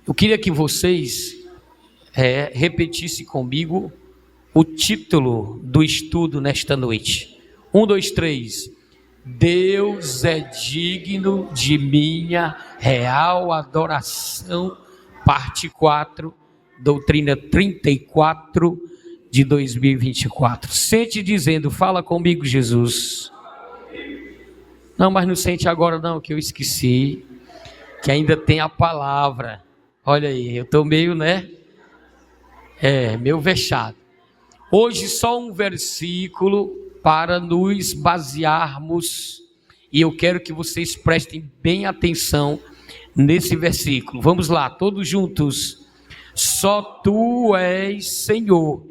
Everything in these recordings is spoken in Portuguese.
Eu queria que vocês repetissem comigo o título do estudo nesta noite. 1, 2, 3. Deus é digno de minha real adoração. Parte 4, doutrina 34 de 2024. Sente dizendo, fala comigo, Jesus. Não, mas não sente agora não, que eu esqueci, que ainda tem a palavra. Olha aí, eu estou meio, meio vexado. Hoje só um versículo para nos basearmos, e eu quero que vocês prestem bem atenção nesse versículo. Vamos lá, todos juntos. Só tu és Senhor,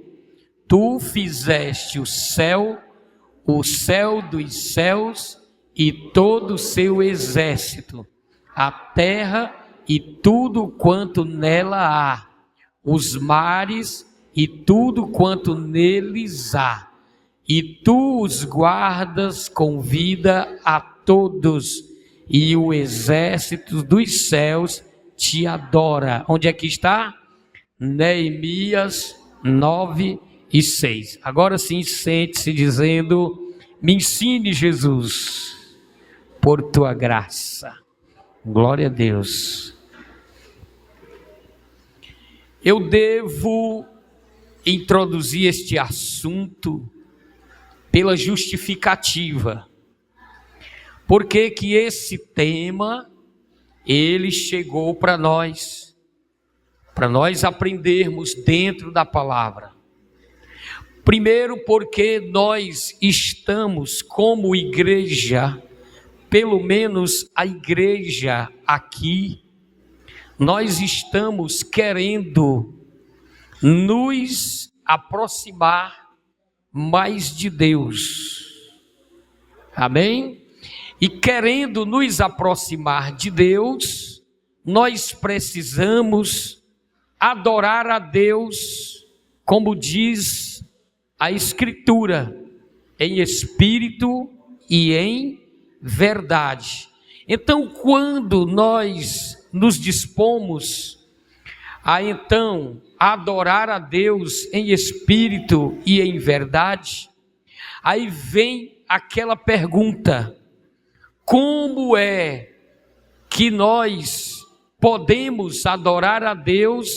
tu fizeste o céu dos céus e todo o seu exército, a terra e tudo quanto nela há, os mares e tudo quanto neles há, e tu os guardas com vida a todos, e o exército dos céus te adora. Onde é que está? Neemias 9 e 6. Agora sim, sente-se dizendo, me ensine, Jesus, por tua graça. Glória a Deus. Eu devo introduzir este assunto pela justificativa. Por que que esse tema, ele chegou para nós aprendermos dentro da palavra. Primeiro, porque nós estamos como igreja, pelo menos a igreja aqui, nós estamos querendo nos aproximar mais de Deus. Amém? E querendo nos aproximar de Deus, nós precisamos adorar a Deus, como diz a Escritura, em espírito e em verdade. Então, quando nós nos dispomos a adorar a Deus em espírito e em verdade, aí vem aquela pergunta: como é que nós podemos adorar a Deus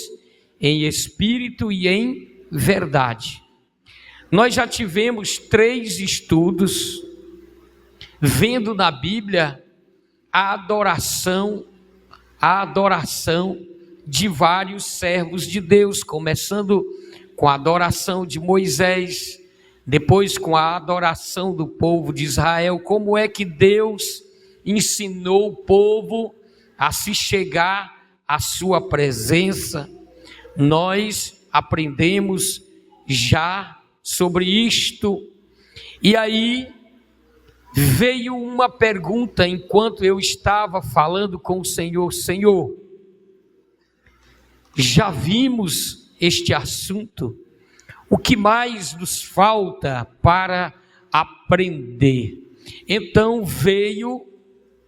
em espírito e em verdade? Nós já tivemos 3 estudos vendo na Bíblia a adoração de vários servos de Deus, começando com a adoração de Moisés, depois com a adoração do povo de Israel. Como é que Deus ensinou o povo a se chegar à sua presença? Nós aprendemos já sobre isto. E aí veio uma pergunta enquanto eu estava falando com o Senhor: Senhor, já vimos este assunto, o que mais nos falta para aprender? Então veio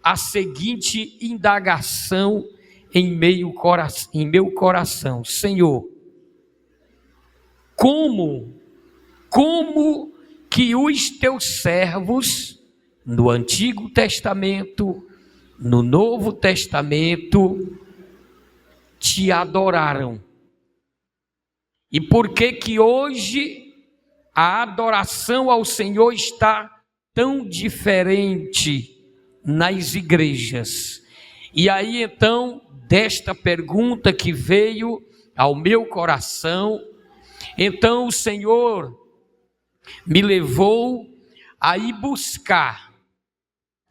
a seguinte indagação em meu coração: Senhor, como que os teus servos no Antigo Testamento, no Novo Testamento, te adoraram? E por que que hoje a adoração ao Senhor está tão diferente nas igrejas? E aí então, desta pergunta que veio ao meu coração, então o Senhor me levou a ir buscar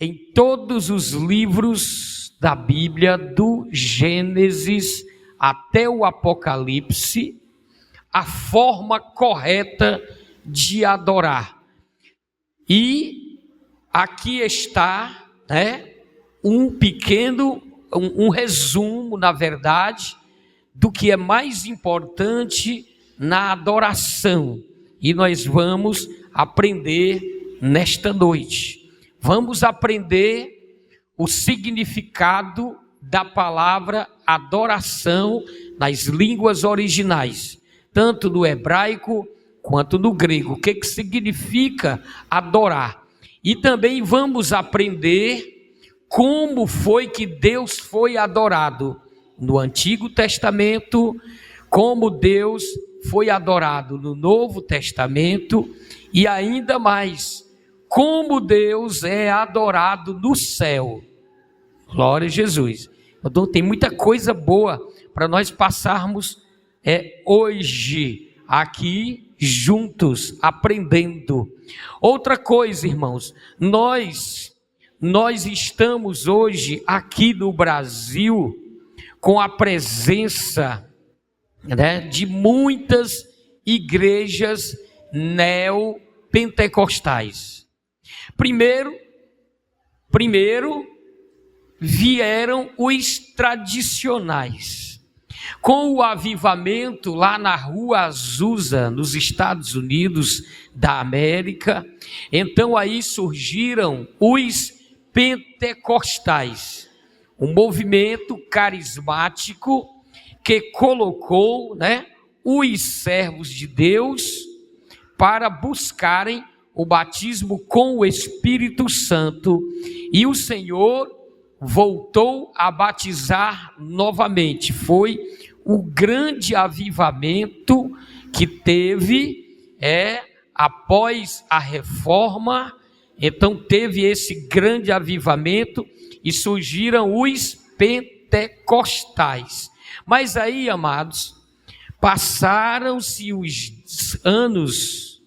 em todos os livros da Bíblia, do Gênesis até o Apocalipse, a forma correta de adorar. E aqui está, um resumo, na verdade, do que é mais importante na adoração. E nós vamos aprender nesta noite. Vamos aprender o significado da palavra adoração nas línguas originais, tanto no hebraico quanto no grego. O que significa adorar? E também vamos aprender como foi que Deus foi adorado no Antigo Testamento, como Deus foi adorado no Novo Testamento e ainda mais, como Deus é adorado no céu. Glória a Jesus. Então tem muita coisa boa para nós passarmos hoje aqui juntos, aprendendo. Outra coisa, irmãos, nós estamos hoje aqui no Brasil com a presença, de muitas igrejas neopentecostais. Primeiro vieram os tradicionais. Com o avivamento lá na Rua Azusa, nos Estados Unidos da América, então aí surgiram os pentecostais, um movimento carismático que colocou, os servos de Deus para buscarem o batismo com o Espírito Santo, e o Senhor voltou a batizar novamente. Foi o grande avivamento que teve após a reforma. Então teve esse grande avivamento e surgiram os pentecostais. Mas aí, amados, passaram-se os anos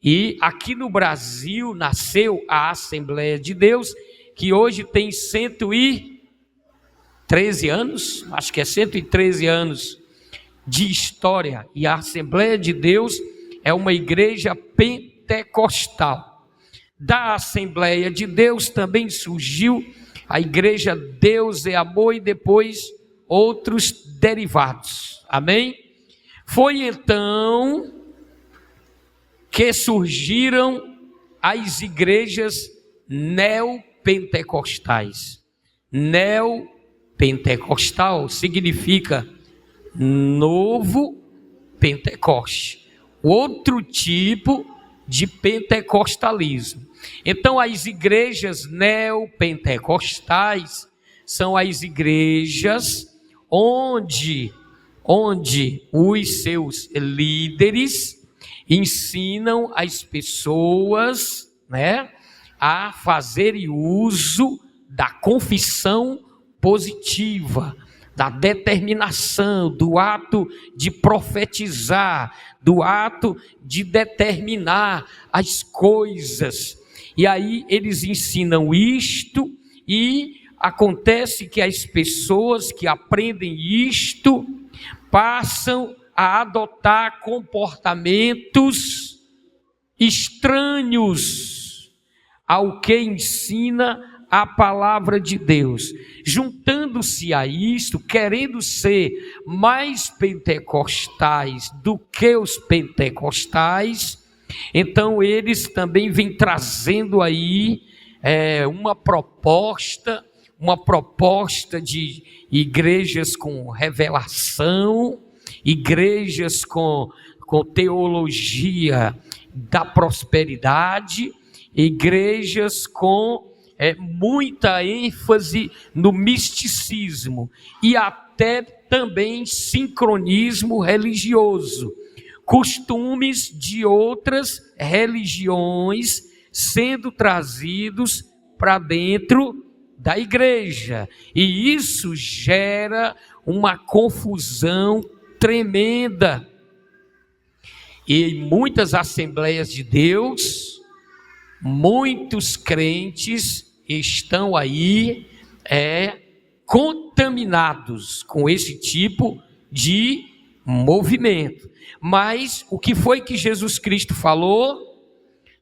e aqui no Brasil nasceu a Assembleia de Deus, que hoje tem 113 anos, acho que é 113 anos de história, e a Assembleia de Deus é uma igreja pentecostal. Da Assembleia de Deus também surgiu a igreja Deus é Amor e depois outros derivados, amém? Foi então que surgiram as igrejas neopentecostais. Neopentecostal significa novo Pentecoste, outro tipo de pentecostalismo. Então as igrejas neopentecostais são as igrejas onde os seus líderes ensinam as pessoas, a fazerem uso da confissão positiva, da determinação, do ato de profetizar, do ato de determinar as coisas. E aí eles ensinam isto, e acontece que as pessoas que aprendem isto passam a adotar comportamentos estranhos ao que ensina a palavra de Deus. Juntando-se a isto, querendo ser mais pentecostais do que os pentecostais, então eles também vêm trazendo aí uma proposta de igrejas com revelação, igrejas com teologia da prosperidade, igrejas com muita ênfase no misticismo e até também sincronismo religioso, costumes de outras religiões sendo trazidos para dentro da igreja, e isso gera uma confusão tremenda. E em muitas Assembleias de Deus, muitos crentes estão aí contaminados com esse tipo de movimento. Mas o que foi que Jesus Cristo falou?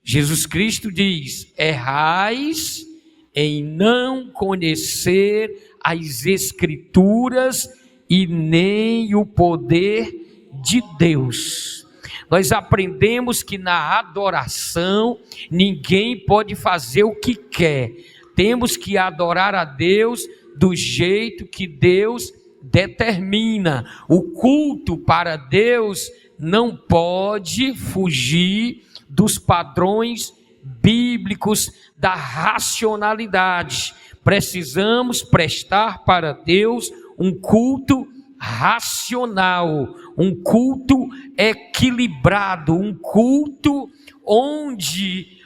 Jesus Cristo diz: errais em não conhecer as Escrituras e nem o poder de Deus. Nós aprendemos que na adoração ninguém pode fazer o que quer. Temos que adorar a Deus do jeito que Deus determina. O culto para Deus não pode fugir dos padrões bíblicos da racionalidade. Precisamos prestar para Deus um culto racional, um culto equilibrado, um culto onde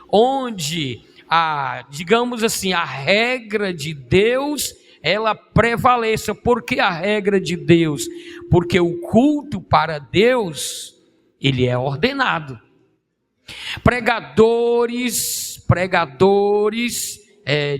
digamos assim, a regra de Deus ela prevaleça. Por que a regra de Deus? Porque o culto para Deus ele é ordenado. Pregadores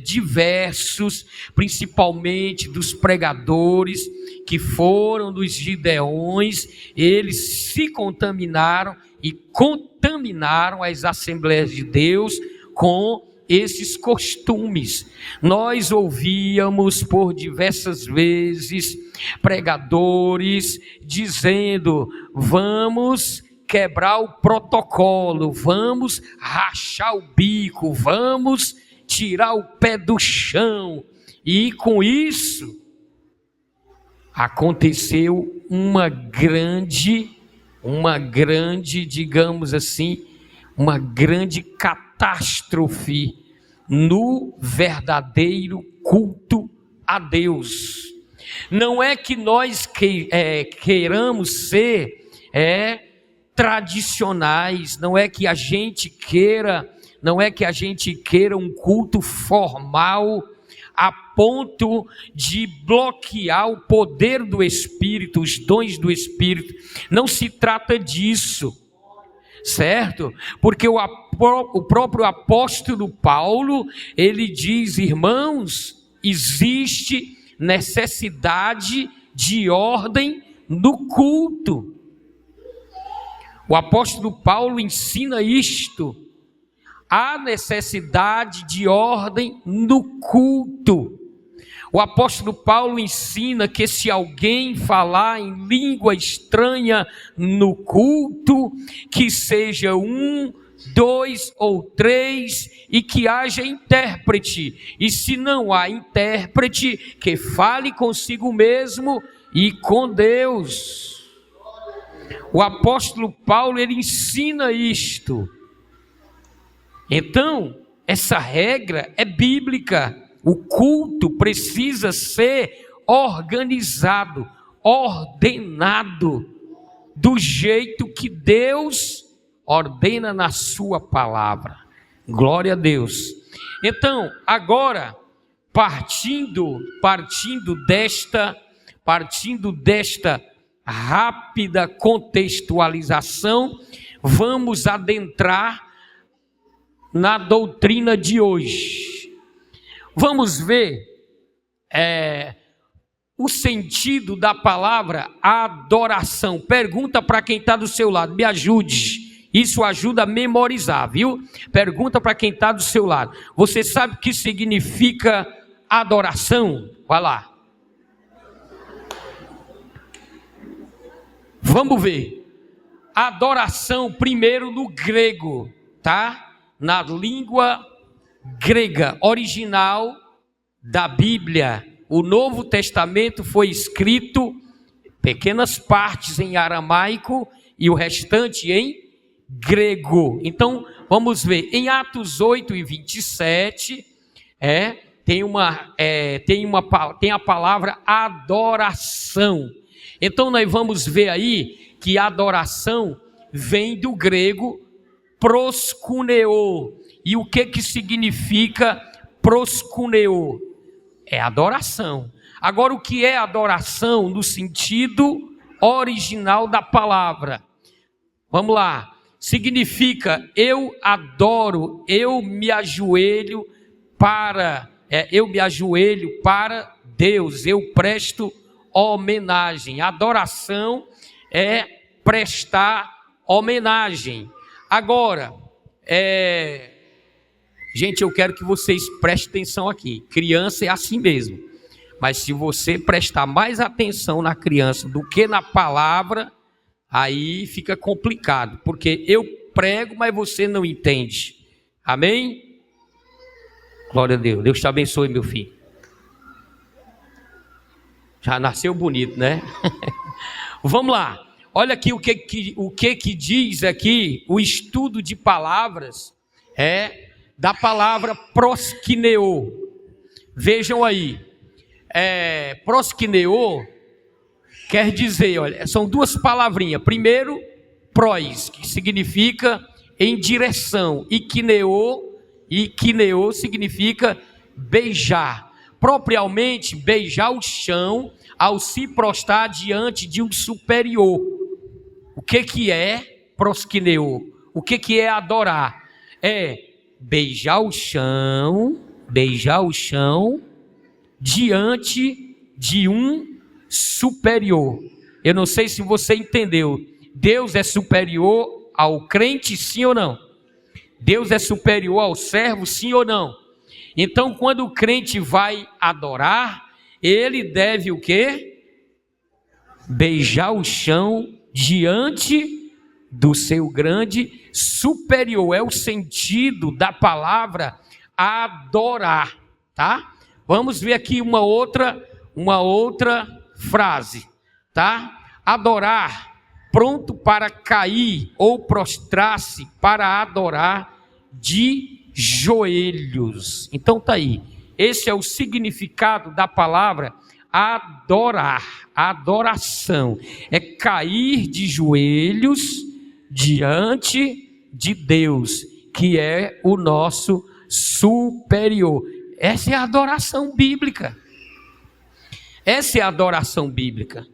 diversos, principalmente dos pregadores que foram dos Gideões, eles se contaminaram e contaminaram as Assembleias de Deus com esses costumes. Nós ouvíamos por diversas vezes pregadores dizendo: vamos quebrar o protocolo, vamos rachar o bico, vamos tirar o pé do chão. E com isso aconteceu uma grande, digamos assim, uma grande catástrofe no verdadeiro culto a Deus. Não é que nós queiramos ser tradicionais, não é que a gente queira um culto formal a ponto de bloquear o poder do Espírito, os dons do Espírito. Não se trata disso, certo? Porque o próprio apóstolo Paulo, ele diz: irmãos, existe necessidade de ordem no culto. O apóstolo Paulo ensina isto: há necessidade de ordem no culto. O apóstolo Paulo ensina que se alguém falar em língua estranha no culto, que seja 1, 2 ou 3 e que haja intérprete. E se não há intérprete, que fale consigo mesmo e com Deus. O apóstolo Paulo, ele ensina isto. Então, essa regra é bíblica. O culto precisa ser organizado, ordenado, do jeito que Deus ordena na sua palavra. Glória a Deus. Então, agora, partindo desta rápida contextualização, vamos adentrar na doutrina de hoje. Vamos ver o sentido da palavra adoração. Pergunta para quem está do seu lado, me ajude. Isso ajuda a memorizar, viu? Pergunta para quem está do seu lado: você sabe o que significa adoração? Vai lá. Vamos ver. Adoração, primeiro no grego, tá? Na língua grega original da Bíblia. O Novo Testamento foi escrito pequenas partes em aramaico e o restante em grego. Então, vamos ver. Em Atos 8 e 27, tem a palavra adoração. Então, nós vamos ver aí que adoração vem do grego proskuneo. E o que significa proskuneo? É adoração. Agora, o que é adoração no sentido original da palavra? Vamos lá. Significa eu adoro, eu me ajoelho para Deus, eu presto homenagem. Adoração é prestar homenagem. Agora, gente, eu quero que vocês prestem atenção aqui. Criança é assim mesmo. Mas se você prestar mais atenção na criança do que na palavra, aí fica complicado. Porque eu prego, mas você não entende. Amém? Glória a Deus. Deus te abençoe, meu filho. Já nasceu bonito, né? Vamos lá. Olha aqui o que diz aqui o estudo de palavras da palavra proskineo. Vejam aí. Proskineo quer dizer, olha, são duas palavrinhas. Primeiro, pros, que significa em direção, e kineo significa beijar. Propriamente, beijar o chão ao se prostrar diante de um superior. O que é proskineo? O que é adorar? É beijar o chão diante de um superior. Eu não sei se você entendeu. Deus é superior ao crente, sim ou não? Deus é superior ao servo, sim ou não? Então, quando o crente vai adorar, ele deve o quê? Beijar o chão diante do seu grande superior. É o sentido da palavra adorar, tá? Vamos ver aqui uma outra frase, tá? Adorar, pronto para cair ou prostrar-se para adorar de joelhos. Então tá aí. Esse é o significado da palavra adorar, adoração. É cair de joelhos diante de Deus, que é o nosso superior. Essa é a adoração bíblica. Essa é a adoração bíblica.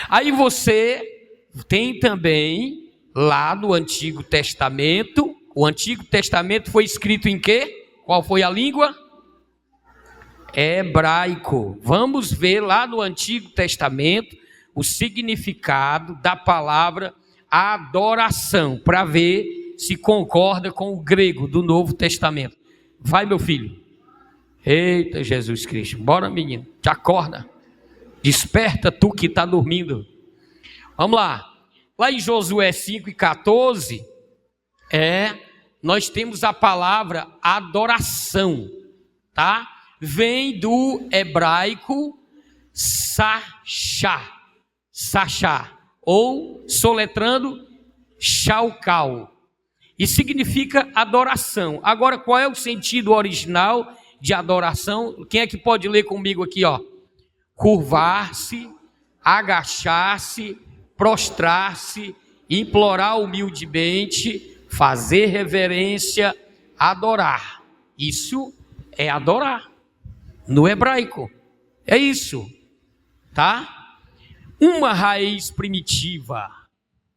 Aí você tem também lá no Antigo Testamento. O Antigo Testamento foi escrito em quê? Qual foi a língua? Hebraico. Vamos ver lá no Antigo Testamento o significado da palavra adoração, para ver se concorda com o grego do Novo Testamento. Vai, meu filho. Eita, Jesus Cristo. Bora, menino. Te acorda. Desperta tu que está dormindo. Vamos lá. Lá em Josué 5:14, nós temos a palavra adoração, tá? Vem do hebraico sachá, ou soletrando chalcal, e significa adoração. Agora, qual é o sentido original de adoração? Quem é que pode ler comigo aqui, ó? Curvar-se, agachar-se, prostrar-se, implorar humildemente, fazer reverência, adorar. Isso é adorar no hebraico. É isso, tá? Uma raiz primitiva,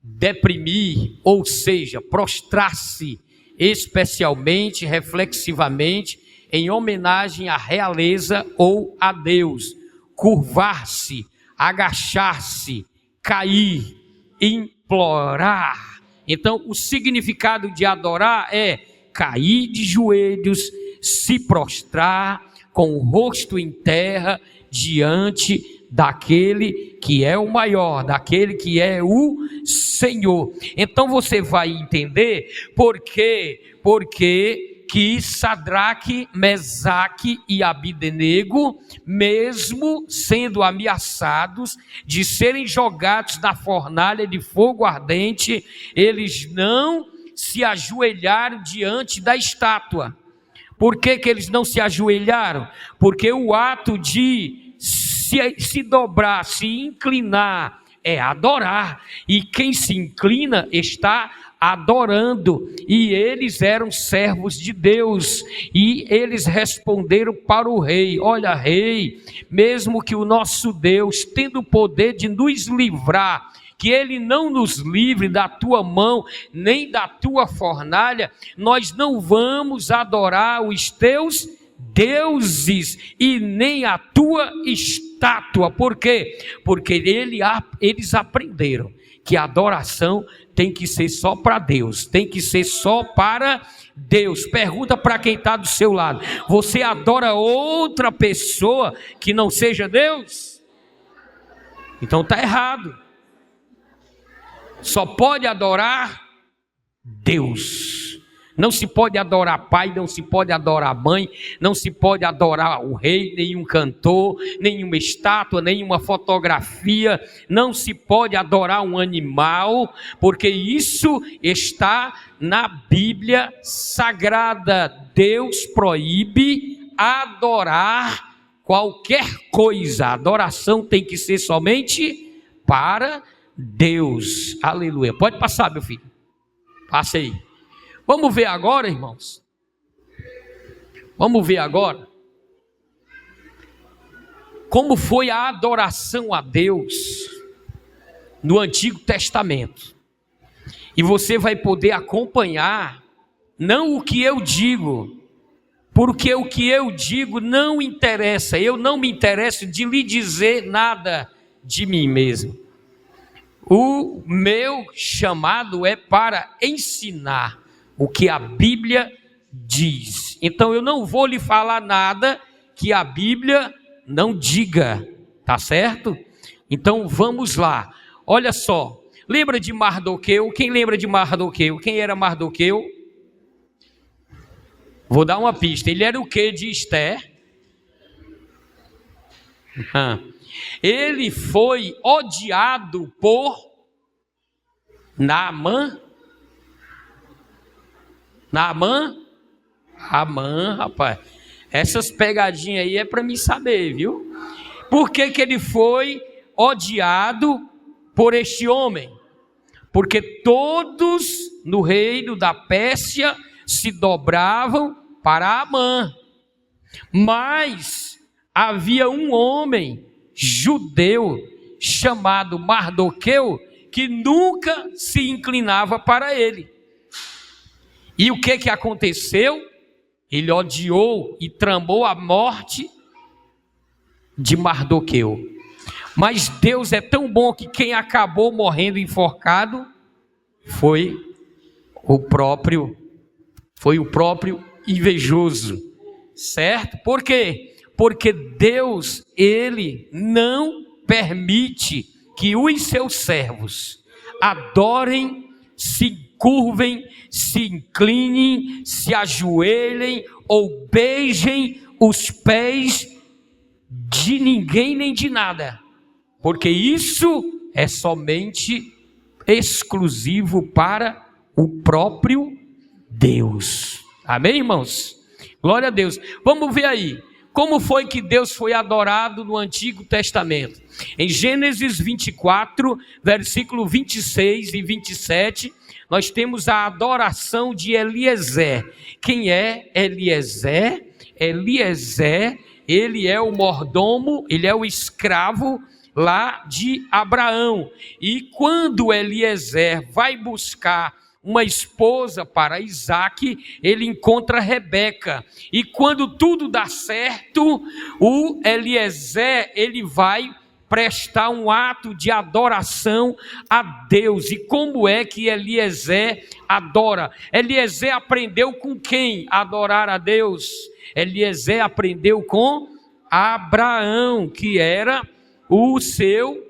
deprimir, ou seja, prostrar-se especialmente, reflexivamente, em homenagem à realeza ou a Deus. Curvar-se, agachar-se, cair, implorar. Então, o significado de adorar é cair de joelhos, se prostrar com o rosto em terra diante daquele que é o maior, daquele que é o Senhor. Então você vai entender por que Sadraque, Mesaque e Abdenego, mesmo sendo ameaçados de serem jogados na fornalha de fogo ardente, eles não se ajoelharam diante da estátua. Por que eles não se ajoelharam? Porque o ato de se dobrar, se inclinar, é adorar. E quem se inclina está adorando. E eles eram servos de Deus. E eles responderam para o rei: olha, rei, mesmo que o nosso Deus, tendo o poder de nos livrar, que ele não nos livre da tua mão, nem da tua fornalha, nós não vamos adorar os teus deuses e nem a tua estátua. Por quê? Porque eles aprenderam que a adoração tem que ser só para Deus, tem que ser só para Deus. Pergunta para quem está do seu lado: você adora outra pessoa que não seja Deus? Então está errado. Só pode adorar Deus. Não se pode adorar pai, não se pode adorar mãe, não se pode adorar o rei, nenhum cantor, nenhuma estátua, nenhuma fotografia, não se pode adorar um animal, porque isso está na Bíblia Sagrada. Deus proíbe adorar qualquer coisa. A adoração tem que ser somente para Deus. Aleluia. Pode passar, meu filho. Passe aí. Vamos ver agora, irmãos. Vamos ver agora como foi a adoração a Deus no Antigo Testamento. E você vai poder acompanhar, não o que eu digo, porque o que eu digo não interessa. Eu não me interesso de lhe dizer nada de mim mesmo. O meu chamado é para ensinar o que a Bíblia diz. Então eu não vou lhe falar nada que a Bíblia não diga, tá certo? Então vamos lá. Olha só, lembra de Mardoqueu? Quem lembra de Mardoqueu? Quem era Mardoqueu? Vou dar uma pista. Ele era o que de Esther? Ele foi odiado por Naamã, rapaz. Essas pegadinhas aí é para mim saber, viu? Por que ele foi odiado por este homem? Porque todos no reino da Pérsia se dobravam para Amã. Mas havia um homem judeu chamado Mardoqueu que nunca se inclinava para ele. E o que aconteceu? Ele odiou e tramou a morte de Mardoqueu. Mas Deus é tão bom que quem acabou morrendo enforcado foi o próprio invejoso, certo? Por quê? Porque Deus, ele não permite que os seus servos adorem, se curvem, se inclinem, se ajoelhem ou beijem os pés de ninguém nem de nada, porque isso é somente exclusivo para o próprio Deus. Amém, irmãos? Glória a Deus. Vamos ver aí, como foi que Deus foi adorado no Antigo Testamento? Em Gênesis 24, versículo 26 e 27, nós temos a adoração de Eliezer. Quem é Eliezer? Eliezer, ele é o mordomo, ele é o escravo lá de Abraão. E quando Eliezer vai buscar uma esposa para Isaque, ele encontra Rebeca. E quando tudo dá certo, o Eliezer, ele vai prestar um ato de adoração a Deus. E como é que Eliezer adora? Eliezer aprendeu com quem adorar a Deus? Eliezer aprendeu com Abraão, que era o seu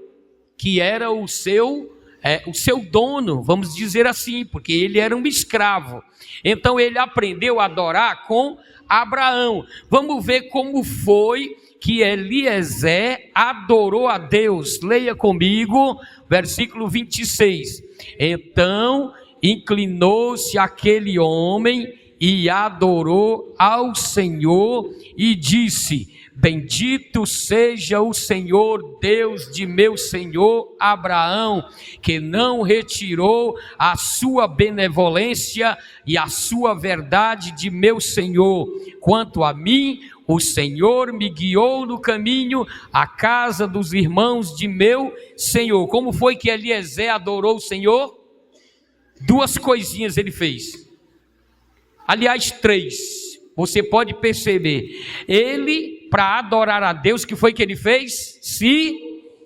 dono, vamos dizer assim, porque ele era um escravo. Então ele aprendeu a adorar com Abraão. Vamos ver como foi que Eliezer adorou a Deus. Leia comigo, versículo 26. Então inclinou-se aquele homem e adorou ao Senhor e disse: bendito seja o Senhor, Deus de meu senhor Abraão, que não retirou a sua benevolência e a sua verdade de meu senhor. Quanto a mim, o Senhor me guiou no caminho à casa dos irmãos de meu senhor. Como foi que Eliezer adorou o Senhor? Duas coisinhas ele fez. Aliás, três. Você pode perceber. Ele, para adorar a Deus, o que foi que ele fez? Se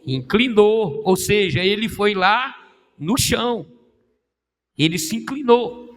inclinou. Ou seja, ele foi lá no chão. Ele se inclinou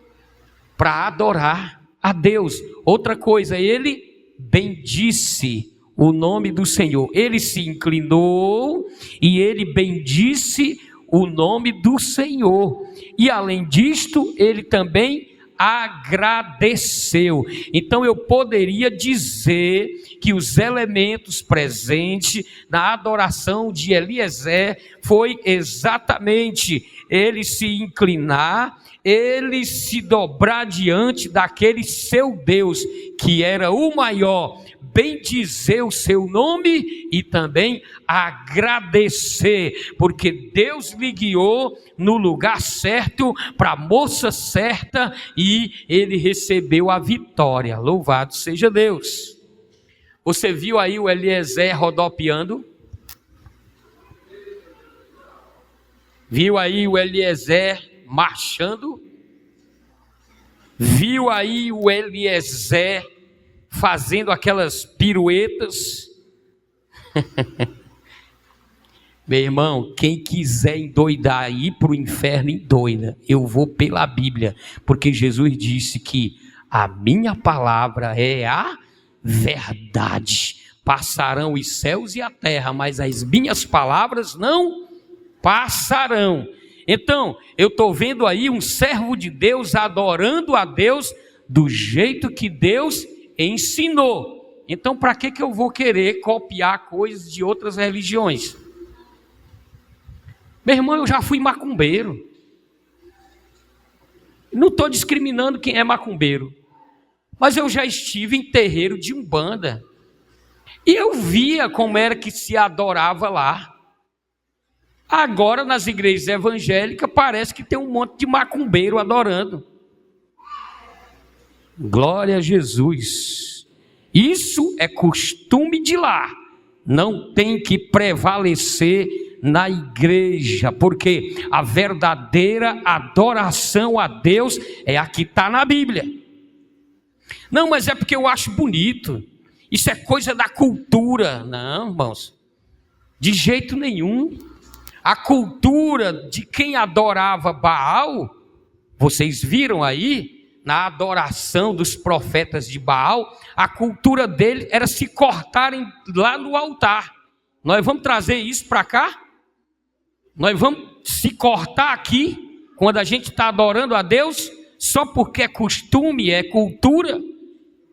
para adorar a Deus. Outra coisa, ele bendisse o nome do Senhor. Ele se inclinou e ele bendisse o nome do Senhor. E além disto, ele também agradeceu. Então eu poderia dizer que os elementos presentes na adoração de Eliezer foi exatamente ele se inclinar, ele se dobrar diante daquele seu Deus, que era o maior, bendizer o seu nome e também agradecer, porque Deus lhe guiou no lugar certo, para a moça certa, e ele recebeu a vitória. Louvado seja Deus. Você viu aí o Eliezer rodopiando? Viu aí o Eliezer marchando? Viu aí o Eliezer fazendo aquelas piruetas? Meu irmão, quem quiser endoidar, ir para o inferno, endoida. Eu vou pela Bíblia, porque Jesus disse que a minha palavra é a verdade. Passarão os céus e a terra, mas as minhas palavras não passarão. Então, eu estou vendo aí um servo de Deus adorando a Deus do jeito que Deus ensinou. Então, para que eu vou querer copiar coisas de outras religiões? Meu irmão, eu já fui macumbeiro. Não estou discriminando quem é macumbeiro, mas eu já estive em terreiro de Umbanda e eu via como era que se adorava lá. Agora, nas igrejas evangélicas, parece que tem um monte de macumbeiro adorando. Glória a Jesus. Isso é costume de lá. Não tem que prevalecer na igreja, porque a verdadeira adoração a Deus é a que está na Bíblia. Não, mas é porque eu acho bonito. Isso é coisa da cultura. Não, irmãos. De jeito nenhum. A cultura de quem adorava Baal, vocês viram aí, na adoração dos profetas de Baal, a cultura dele era se cortarem lá no altar. Nós vamos trazer isso para cá? Nós vamos se cortar aqui, quando a gente está adorando a Deus, só porque é costume, é cultura?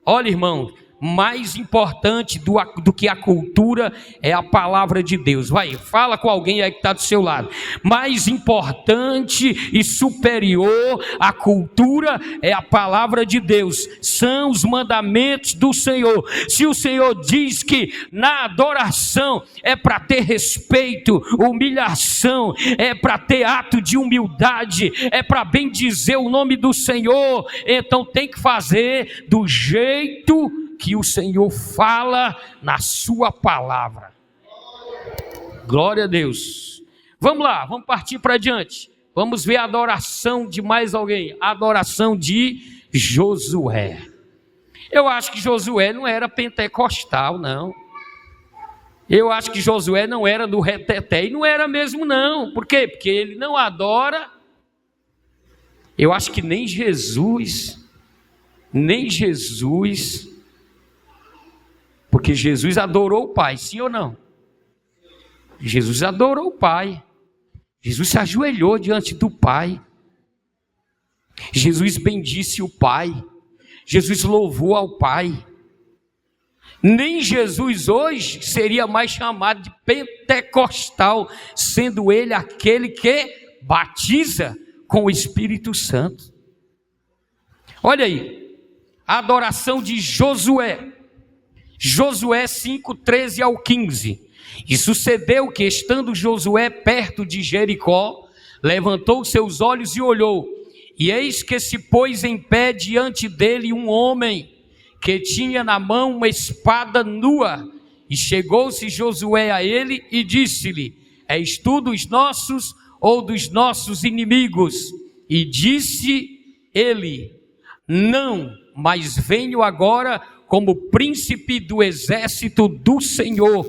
Olha, irmão, mais importante do que a cultura é a palavra de Deus. Vai, fala com alguém aí que está do seu lado. Mais importante e superior à cultura é a palavra de Deus. São os mandamentos do Senhor. Se o Senhor diz que na adoração é para ter respeito, humilhação, é para ter ato de humildade, é para bendizer o nome do Senhor, então tem que fazer do jeito que o Senhor fala na sua palavra. Glória a Deus. Vamos lá, vamos partir para diante. Vamos ver a adoração de mais alguém. A adoração de Josué. Eu acho que Josué não era pentecostal, não. Eu acho que Josué não era do reteté. E não era mesmo, não. Por quê? Porque ele não adora. Eu acho que nem Jesus, porque Jesus adorou o Pai, sim ou não? Jesus adorou o Pai. Jesus se ajoelhou diante do Pai. Jesus bendisse o Pai. Jesus louvou ao Pai. Nem Jesus hoje seria mais chamado de pentecostal, sendo ele aquele que batiza com o Espírito Santo. Olha aí, a adoração de Josué. Josué 5, 13 ao 15. E sucedeu que, estando Josué perto de Jericó, levantou seus olhos e olhou, e eis que se pôs em pé diante dele um homem, que tinha na mão uma espada nua, e chegou-se Josué a ele e disse-lhe: és tu dos nossos ou dos nossos inimigos? E disse ele: não, mas venho agora como príncipe do exército do Senhor.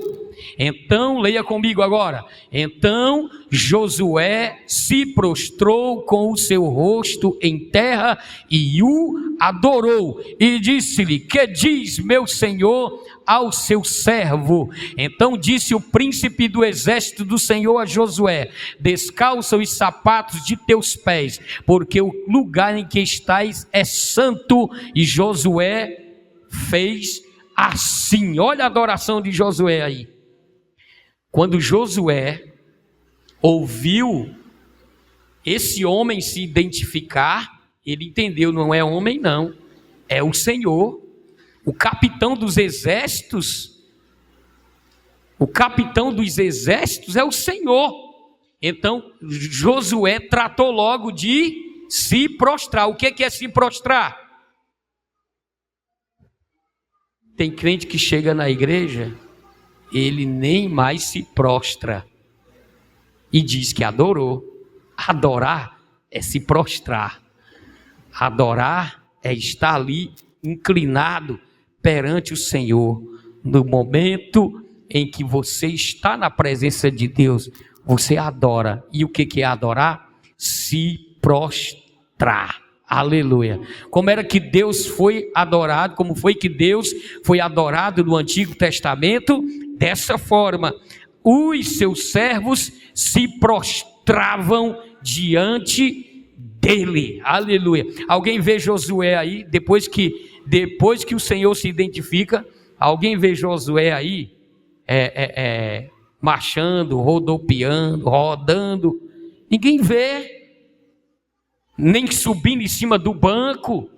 Então, leia comigo agora. Então Josué se prostrou com o seu rosto em terra e o adorou. E disse-lhe: que diz meu senhor ao seu servo? Então disse o príncipe do exército do Senhor a Josué: descalça os sapatos de teus pés, porque o lugar em que estais é santo. E Josué fez assim. Olha a adoração de Josué aí. Quando Josué ouviu esse homem se identificar, ele entendeu: não é homem não, é o Senhor. O capitão dos exércitos, é o Senhor. Então Josué tratou logo de se prostrar. O que é se prostrar? Tem crente que chega na igreja, ele nem mais se prostra e diz que adorou. Adorar é se prostrar. Adorar é estar ali inclinado perante o Senhor. No momento em que você está na presença de Deus, você adora. E o que é adorar? Se prostrar. Aleluia. Como era que Deus foi adorado? Como foi que Deus foi adorado no Antigo Testamento? Dessa forma: os seus servos se prostravam diante dele. Aleluia. Alguém vê Josué aí, depois que o Senhor se identifica, alguém vê Josué aí marchando, rodopiando, rodando? Ninguém vê. Nem subindo em cima do banco.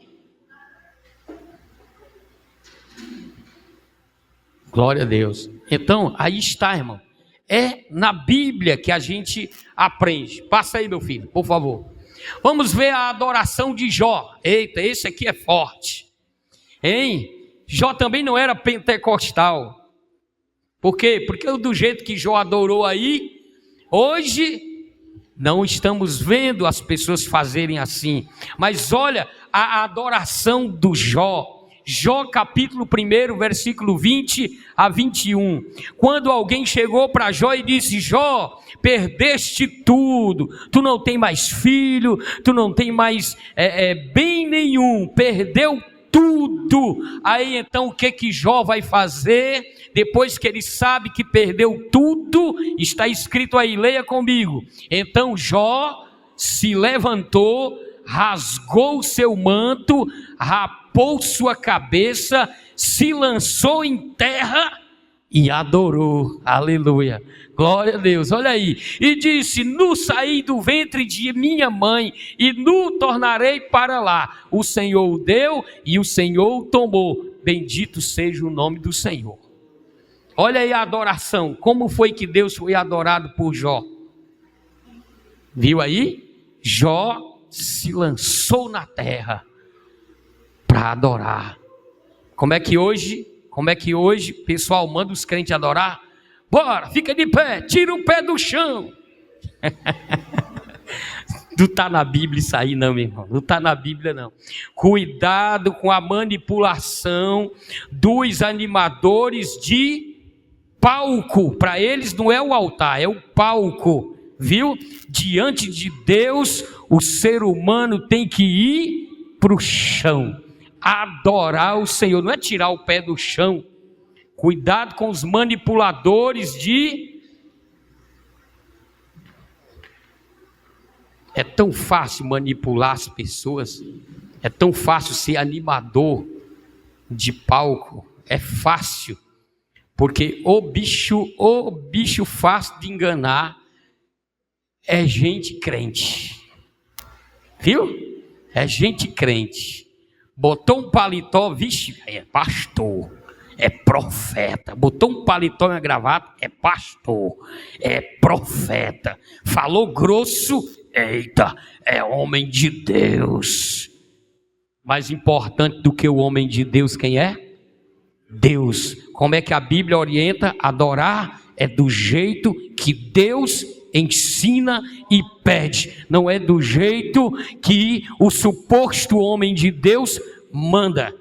Glória a Deus. Então, aí está, irmão. É na Bíblia que a gente aprende. Passa aí, meu filho, por favor. Vamos ver a adoração de Jó. Eita, esse aqui é forte. Hein? Jó também não era pentecostal. Por quê? Porque do jeito que Jó adorou aí, hoje não estamos vendo as pessoas fazerem assim. Mas olha a adoração do Jó. Jó capítulo 1, versículo 20 a 21. Quando alguém chegou para Jó e disse: Jó, perdeste tudo, tu não tem mais filho, tu não tem mais bem nenhum, perdeu tudo. Aí então o que Jó vai fazer? Depois que ele sabe que perdeu tudo, está escrito aí, leia comigo. Então Jó se levantou, rasgou seu manto, rapou sua cabeça, se lançou em terra e adorou. Aleluia. Glória a Deus. Olha aí. E disse: nu saí do ventre de minha mãe e nu tornarei para lá. O Senhor o deu e o Senhor o tomou. Bendito seja o nome do Senhor. Olha aí a adoração. Como foi que Deus foi adorado por Jó? Viu aí? Jó se lançou na terra para adorar. Como é que hoje, pessoal, manda os crentes adorar? Bora, fica de pé, tira o pé do chão. Não está na Bíblia isso aí não, meu irmão. Não está na Bíblia não. Cuidado com a manipulação dos animadores de palco. Para eles não é o altar, é o palco. Viu? Diante de Deus, o ser humano tem que ir para o chão. Adorar o Senhor. Não é tirar o pé do chão. Cuidado com os manipuladores de... É tão fácil manipular as pessoas. É tão fácil ser animador de palco. É fácil. Porque o bicho fácil de enganar é gente crente. Viu? É gente crente. Botou um paletó, vixe, é pastor, é profeta. Botou um paletó e uma gravata, é pastor, é profeta. Falou grosso, eita, é homem de Deus. Mais importante do que o homem de Deus, quem é? Deus. Como é que a Bíblia orienta? Adorar é do jeito que Deus ensina e pede. Não é do jeito que o suposto homem de Deus manda.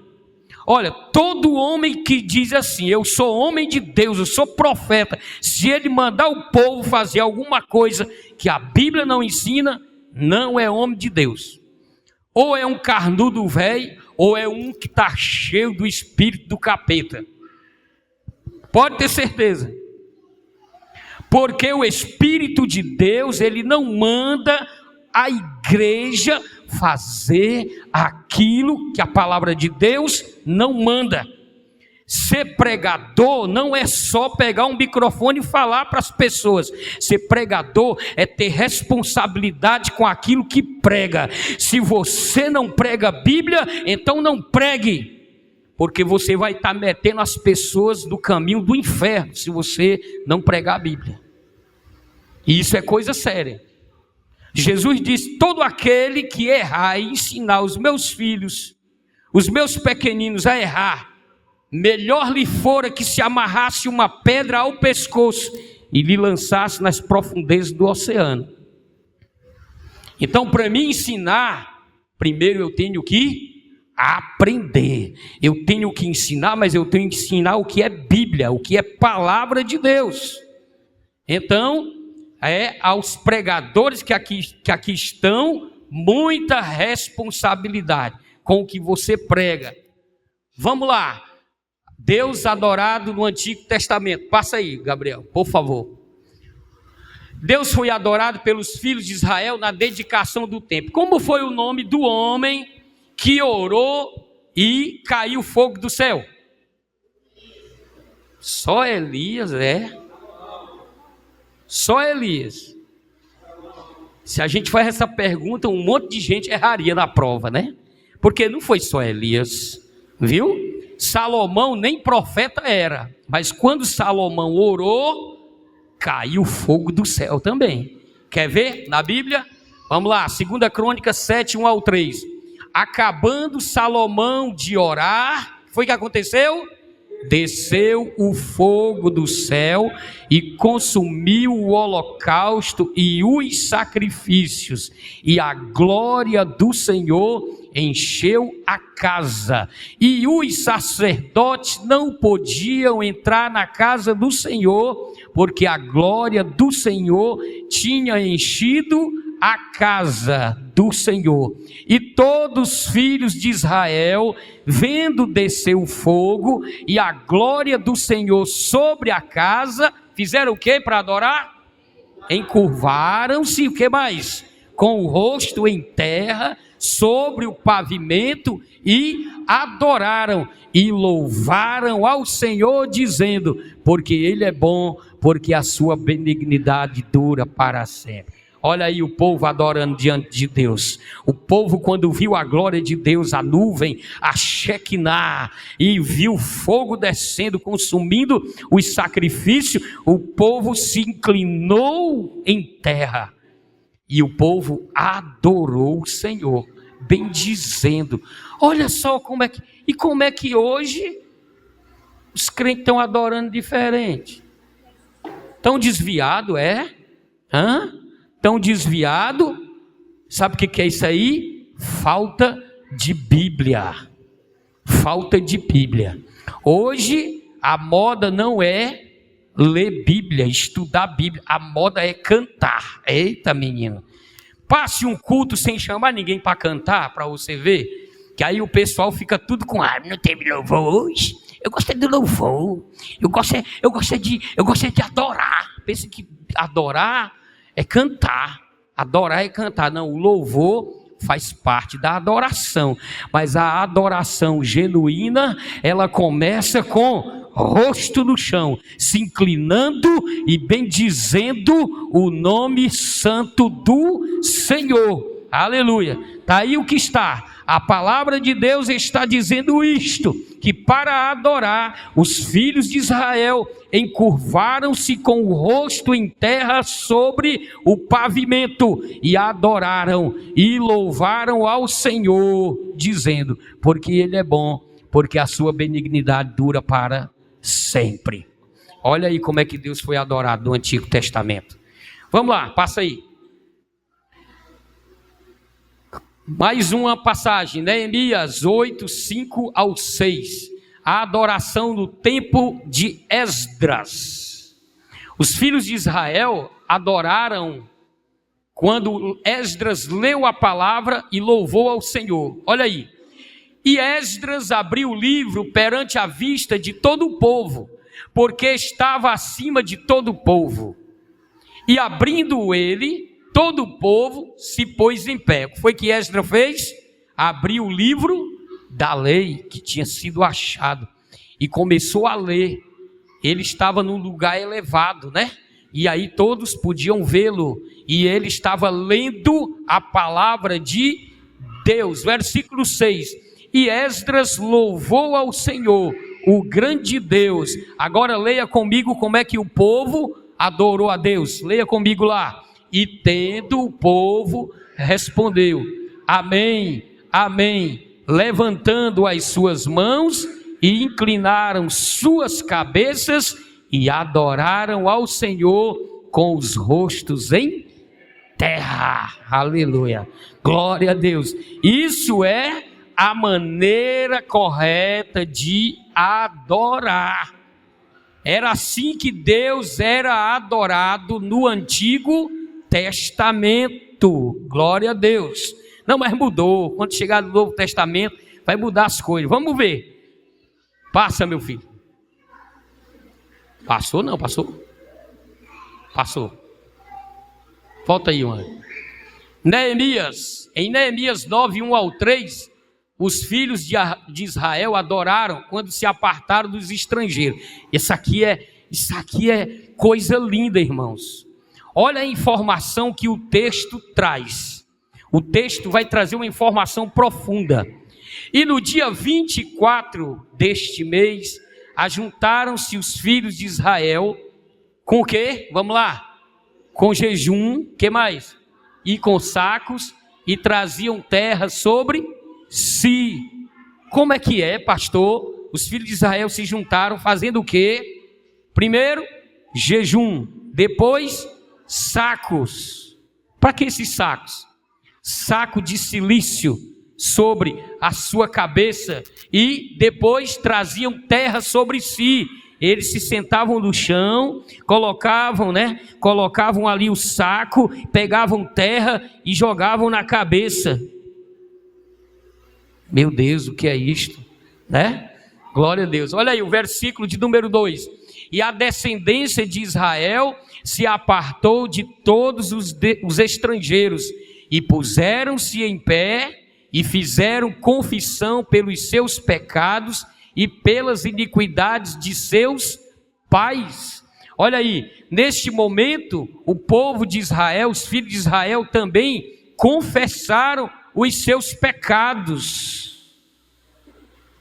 Olha, todo homem que diz assim, eu sou homem de Deus, eu sou profeta, se ele mandar o povo fazer alguma coisa que a Bíblia não ensina, não é homem de Deus. Ou é um carnudo velho, ou é um que está cheio do espírito do capeta. Pode ter certeza. Porque o Espírito de Deus, ele não manda a igreja fazer aquilo que a palavra de Deus não manda. Ser pregador não é só pegar um microfone e falar para as pessoas. Ser pregador é ter responsabilidade com aquilo que prega. Se você não prega a Bíblia, então não pregue. Porque você vai estar metendo as pessoas no caminho do inferno, se você não pregar a Bíblia. E isso é coisa séria. Jesus disse, todo aquele que errar e ensinar os meus filhos, os meus pequeninos a errar, melhor lhe fora que se amarrasse uma pedra ao pescoço e lhe lançasse nas profundezas do oceano. Então, para mim ensinar, primeiro eu tenho que aprender. Eu tenho que ensinar, mas eu tenho que ensinar o que é Bíblia, o que é palavra de Deus. Então, aos pregadores que aqui estão, muita responsabilidade com o que você prega. Vamos lá. Deus adorado no Antigo Testamento. Passa aí, Gabriel, por favor. Deus foi adorado pelos filhos de Israel na dedicação do templo. Como foi o nome do homem que orou e caiu fogo do céu? Só Elias, Só Elias. Se a gente faz essa pergunta, um monte de gente erraria na prova, né? Porque não foi só Elias, viu? Salomão nem profeta era, mas quando Salomão orou, caiu fogo do céu também. Quer ver na Bíblia? Vamos lá, 2 Crônicas 7, 1 ao 3. Acabando Salomão de orar, foi o que aconteceu? Desceu o fogo do céu e consumiu o holocausto e os sacrifícios, e a glória do Senhor encheu a casa, e os sacerdotes não podiam entrar na casa do Senhor, porque a glória do Senhor tinha enchido a casa do Senhor. E todos os filhos de Israel, vendo descer o fogo e a glória do Senhor sobre a casa, fizeram o que para adorar? Encurvaram-se, o que mais? Com o rosto em terra, sobre o pavimento, e adoraram e louvaram ao Senhor, dizendo, porque Ele é bom, porque a sua benignidade dura para sempre. Olha aí o povo adorando diante de Deus. O povo, quando viu a glória de Deus, a nuvem, a Shekinah, e viu fogo descendo, consumindo os sacrifícios, o povo se inclinou em terra. E o povo adorou o Senhor, bendizendo. Olha só como é que hoje os crentes estão adorando diferente. Tão desviado, Tão desviado. Sabe o que é isso aí? Falta de Bíblia. Falta de Bíblia. Hoje a moda não é ler Bíblia, estudar Bíblia. A moda é cantar. Eita, menino. Passe um culto sem chamar ninguém para cantar, para você ver. Que aí o pessoal fica tudo com, não teve louvor hoje. Eu gostei do louvor. Eu gostei de adorar. Pensa que adorar é cantar. Adorar é cantar. Não, o louvor faz parte da adoração. Mas a adoração genuína, ela começa com rosto no chão, se inclinando e bendizendo o nome santo do Senhor. Aleluia. Está aí o que está. A palavra de Deus está dizendo isto, que para adorar, os filhos de Israel encurvaram-se com o rosto em terra sobre o pavimento e adoraram e louvaram ao Senhor, dizendo, porque Ele é bom, porque a sua benignidade dura para sempre. Olha aí como é que Deus foi adorado no Antigo Testamento. Vamos lá, passa aí. Mais uma passagem, Neemias 8, 5 ao 6. A adoração no templo de Esdras. Os filhos de Israel adoraram quando Esdras leu a palavra e louvou ao Senhor. Olha aí. E Esdras abriu o livro perante a vista de todo o povo, porque estava acima de todo o povo. E abrindo ele, todo o povo se pôs em pé. O que foi que Esdras fez? Abriu o livro da lei que tinha sido achado e começou a ler. Ele estava num lugar elevado, né? E aí todos podiam vê-lo. E ele estava lendo a palavra de Deus. Versículo 6. E Esdras louvou ao Senhor, o grande Deus. Agora leia comigo como é que o povo adorou a Deus. Leia comigo lá. E tendo o povo respondeu, amém, amém, levantando as suas mãos e inclinaram suas cabeças e adoraram ao Senhor com os rostos em terra. Aleluia, glória a Deus. Isso é a maneira correta de adorar. Era assim que Deus era adorado no Antigo Testamento. Glória a Deus. Não, mas mudou. Quando chegar no Novo Testamento, vai mudar as coisas. Vamos ver. Passa, meu filho. Passou? Não, passou. Passou. Volta aí, mano. Neemias. Em Neemias 9, 1 ao 3, os filhos de Israel adoraram quando se apartaram dos estrangeiros. Isso aqui é coisa linda, irmãos. Olha a informação que o texto traz. O texto vai trazer uma informação profunda. E no dia 24 deste mês, ajuntaram-se os filhos de Israel, com o quê? Vamos lá. Com jejum, que mais? E com sacos, e traziam terra sobre si. Como é que é, pastor? Os filhos de Israel se juntaram fazendo o quê? Primeiro, jejum. Depois, sacos. Para que esses sacos? Saco de silício sobre a sua cabeça. E depois traziam terra sobre si. Eles se sentavam no chão, colocavam ali o saco, pegavam terra e jogavam na cabeça. Meu Deus, o que é isto? Né? Glória a Deus. Olha aí o versículo de número 2. E a descendência de Israel se apartou de todos os estrangeiros e puseram-se em pé e fizeram confissão pelos seus pecados e pelas iniquidades de seus pais. Olha aí, neste momento, o povo de Israel, os filhos de Israel também confessaram os seus pecados.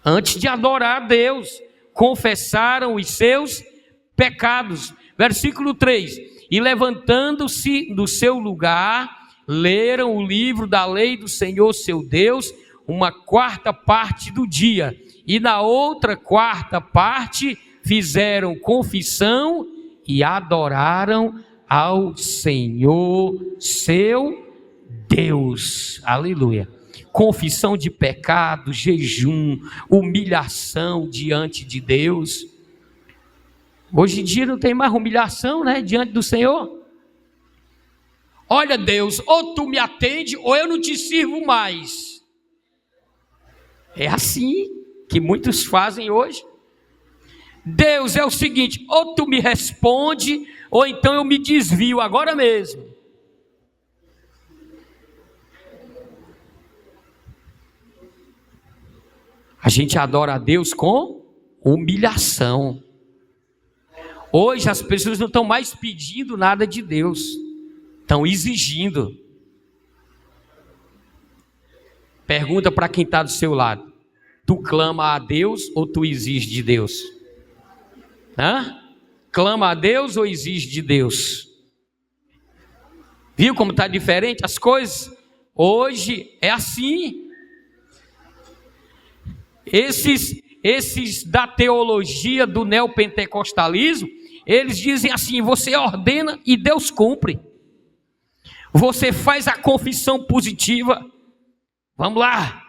Antes de adorar a Deus, confessaram os seus pecados. Versículo 3. E levantando-se do seu lugar, leram o livro da lei do Senhor seu Deus, uma quarta parte do dia. E na outra quarta parte fizeram confissão e adoraram ao Senhor seu Deus. Aleluia. Confissão de pecado, jejum, humilhação diante de Deus. Hoje em dia não tem mais humilhação, né, diante do Senhor. Olha, Deus, ou tu me atende ou eu não te sirvo mais. É assim que muitos fazem hoje. Deus, é o seguinte, ou tu me responde ou então eu me desvio agora mesmo. A gente adora a Deus com humilhação. Hoje as pessoas não estão mais pedindo nada de Deus, estão exigindo. Pergunta para quem está do seu lado: tu clama a Deus ou tu exige de Deus? Clama a Deus ou exige de Deus? Viu como está diferente as coisas? Hoje é assim. Esses da teologia do neopentecostalismo, eles dizem assim: você ordena e Deus cumpre. Você faz a confissão positiva, Vamos lá.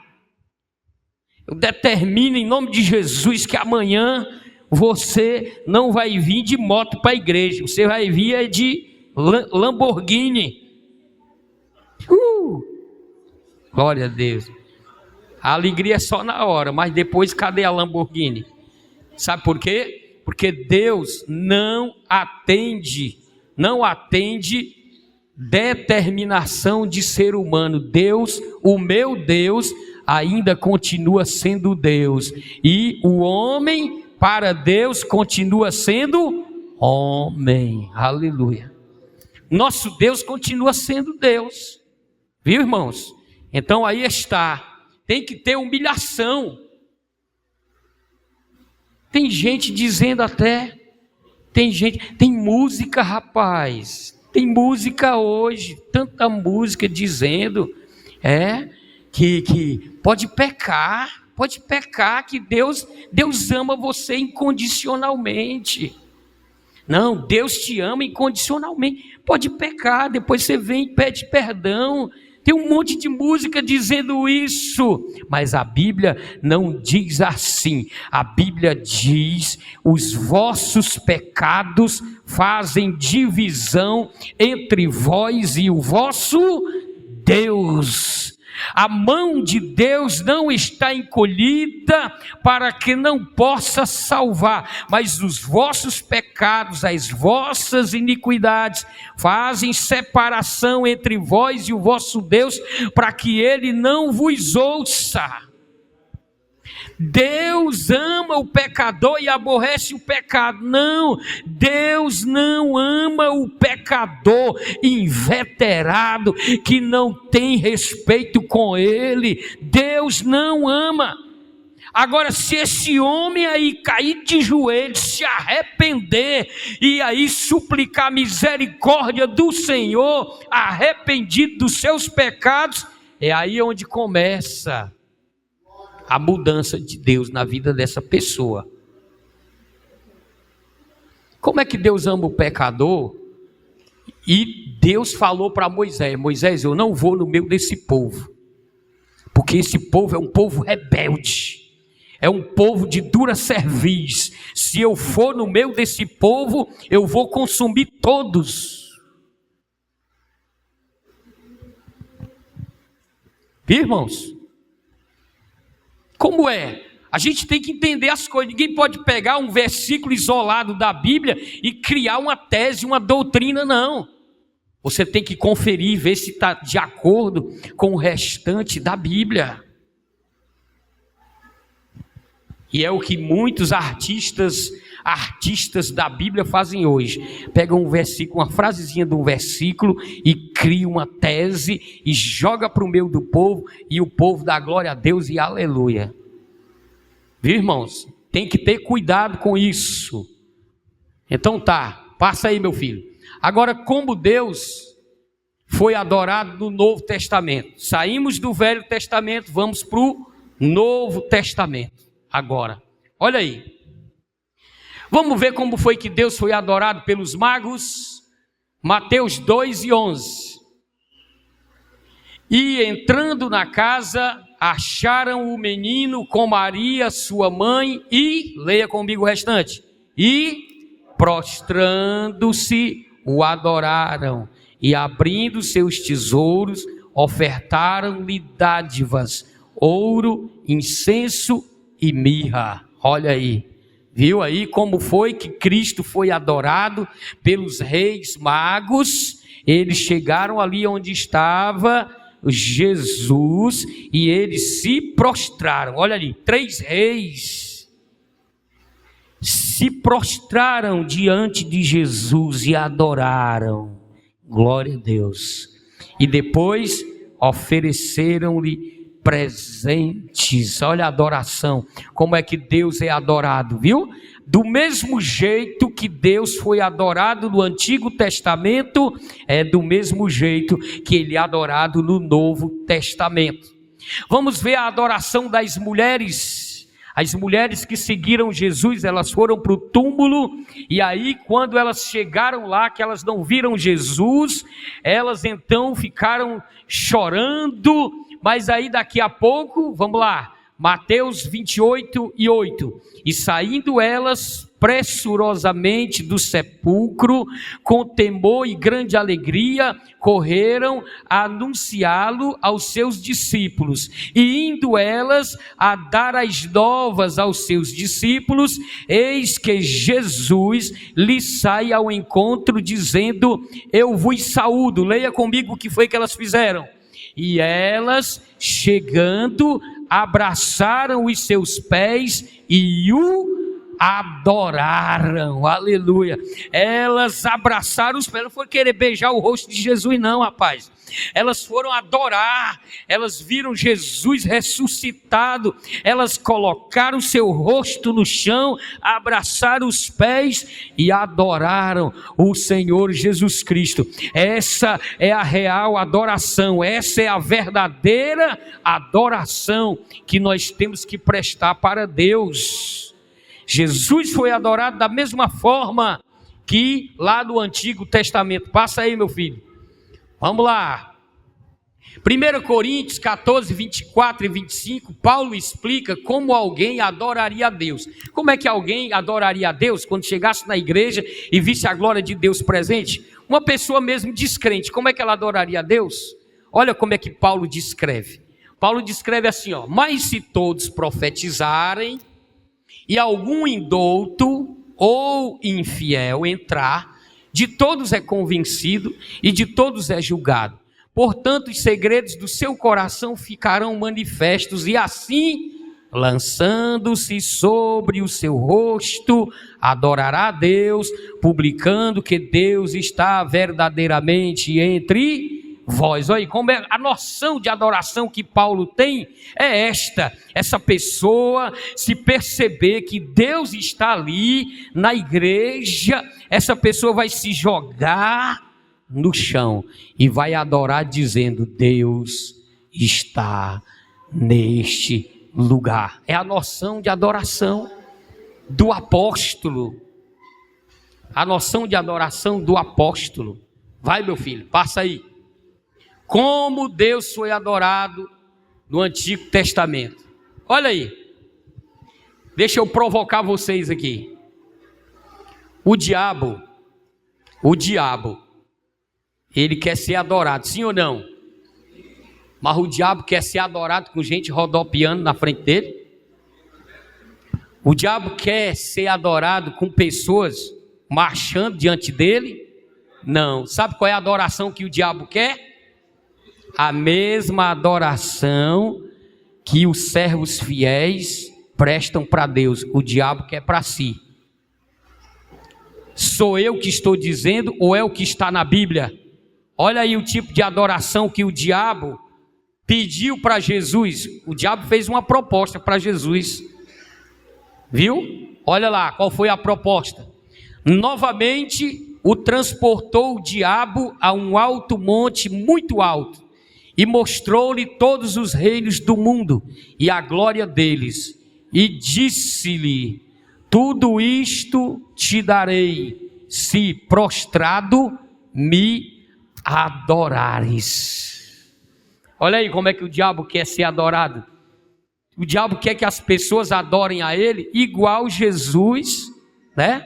Eu determino em nome de Jesus que amanhã você não vai vir de moto para a igreja. Você vai vir de Lamborghini. Glória a Deus. A alegria é só na hora, mas depois cadê a Lamborghini? Sabe por quê? Porque Deus não atende determinação de ser humano. Deus, o meu Deus, ainda continua sendo Deus. E o homem, para Deus, continua sendo homem. Aleluia. Nosso Deus continua sendo Deus. Viu, irmãos? Então aí está. Tem que ter humilhação. Tem gente dizendo até, tem música, rapaz. Tem música hoje, tanta música dizendo que pode pecar, que Deus ama você incondicionalmente. Não, Deus te ama incondicionalmente. Pode pecar, depois você vem e pede perdão. Tem um monte de música dizendo isso, mas a Bíblia não diz assim. A Bíblia diz: os vossos pecados fazem divisão entre vós e o vosso Deus. A mão de Deus não está encolhida para que não possa salvar, mas os vossos pecados, as vossas iniquidades, fazem separação entre vós e o vosso Deus, para que ele não vos ouça. Deus ama o pecador e aborrece o pecado. Não, Deus não ama o pecador inveterado que não tem respeito com ele. Deus não ama. Agora, se esse homem aí cair de joelhos, se arrepender e aí suplicar misericórdia do Senhor, arrependido dos seus pecados, é aí onde começa a mudança de Deus na vida dessa pessoa. Como é que Deus ama o pecador? E Deus falou para Moisés: Moisés, eu não vou no meio desse povo, porque esse povo é um povo rebelde, é um povo de dura cerviz. Se eu for no meio desse povo, eu vou consumir todos. Irmãos, como é? A gente tem que entender as coisas. Ninguém pode pegar um versículo isolado da Bíblia e criar uma tese, uma doutrina, não. Você tem que conferir, ver se está de acordo com o restante da Bíblia. E é o que muitos artistas da Bíblia fazem hoje. Pegam um versículo, uma frasezinha de um versículo e criam uma tese e joga para o meio do povo, e o povo dá glória a Deus e aleluia. Viu, irmãos? Tem que ter cuidado com isso. Então tá, passa aí, meu filho. Agora, como Deus foi adorado no Novo Testamento? Saímos do Velho Testamento, vamos para o Novo Testamento. Agora, olha aí. Vamos ver como foi que Deus foi adorado pelos magos. Mateus 2:11. E entrando na casa, acharam o menino com Maria, sua mãe, e, leia comigo o restante, e prostrando-se, o adoraram, e abrindo seus tesouros, ofertaram-lhe dádivas, ouro, incenso e mirra. Olha aí. Viu aí como foi que Cristo foi adorado pelos reis magos? Eles chegaram ali onde estava Jesus e eles se prostraram. Olha ali, 3 reis se prostraram diante de Jesus e adoraram. Glória a Deus. E depois ofereceram-lhe presentes. Olha a adoração, como é que Deus é adorado, viu? Do mesmo jeito que Deus foi adorado no Antigo Testamento, é do mesmo jeito que ele é adorado no Novo Testamento. Vamos ver a adoração das mulheres. As mulheres que seguiram Jesus, elas foram para o túmulo, e aí quando elas chegaram lá, que elas não viram Jesus, elas então ficaram chorando, mas aí daqui a pouco, vamos lá, Mateus 28:8, e saindo elas pressurosamente do sepulcro, com temor e grande alegria, correram a anunciá-lo aos seus discípulos. E indo elas a dar as novas aos seus discípulos, eis que Jesus lhes sai ao encontro, dizendo: eu vos saúdo. Leia comigo o que foi que elas fizeram. E elas, chegando, abraçaram os seus pés e o adoraram. Aleluia. Elas abraçaram os pés. Não foi querer beijar o rosto de Jesus, não, rapaz. Elas foram adorar. Elas viram Jesus ressuscitado. Elas colocaram seu rosto no chão, abraçaram os pés e adoraram o Senhor Jesus Cristo. Essa é a real adoração. Essa é a verdadeira adoração que nós temos que prestar para Deus. Jesus foi adorado da mesma forma que lá no Antigo Testamento. Passa aí, meu filho. Vamos lá. 1 Coríntios 14, 24 e 25, Paulo explica como alguém adoraria a Deus. Como é que alguém adoraria a Deus quando chegasse na igreja e visse a glória de Deus presente? Uma pessoa mesmo descrente, como é que ela adoraria a Deus? Olha como é que Paulo descreve. Paulo descreve assim, ó: mas se todos profetizarem, e algum indouto ou infiel entrar, de todos é convencido e de todos é julgado. Portanto, os segredos do seu coração ficarão manifestos, e assim, lançando-se sobre o seu rosto, adorará a Deus, publicando que Deus está verdadeiramente entre vós. Olha aí, como é a noção de adoração que Paulo tem é essa pessoa se perceber que Deus está ali na igreja, essa pessoa vai se jogar no chão e vai adorar dizendo: Deus está neste lugar. É a noção de adoração do apóstolo. A noção de adoração do apóstolo. Vai, meu filho, passa aí. Como Deus foi adorado no Antigo Testamento. Olha aí. Deixa eu provocar vocês aqui. O diabo, ele quer ser adorado, sim ou não? Mas o diabo quer ser adorado com gente rodopiando na frente dele? O diabo quer ser adorado com pessoas marchando diante dele? Não. Sabe qual é a adoração que o diabo quer? A mesma adoração que os servos fiéis prestam para Deus, o diabo quer para si. Sou eu que estou dizendo ou é o que está na Bíblia? Olha aí o tipo de adoração que o diabo pediu para Jesus. O diabo fez uma proposta para Jesus. Viu? Olha lá, qual foi a proposta? Novamente o transportou o diabo a um alto monte muito alto, e mostrou-lhe todos os reinos do mundo e a glória deles, e disse-lhe: tudo isto te darei, se prostrado me adorares. Olha aí como é que o diabo quer ser adorado. O diabo quer que as pessoas adorem a ele igual Jesus, né?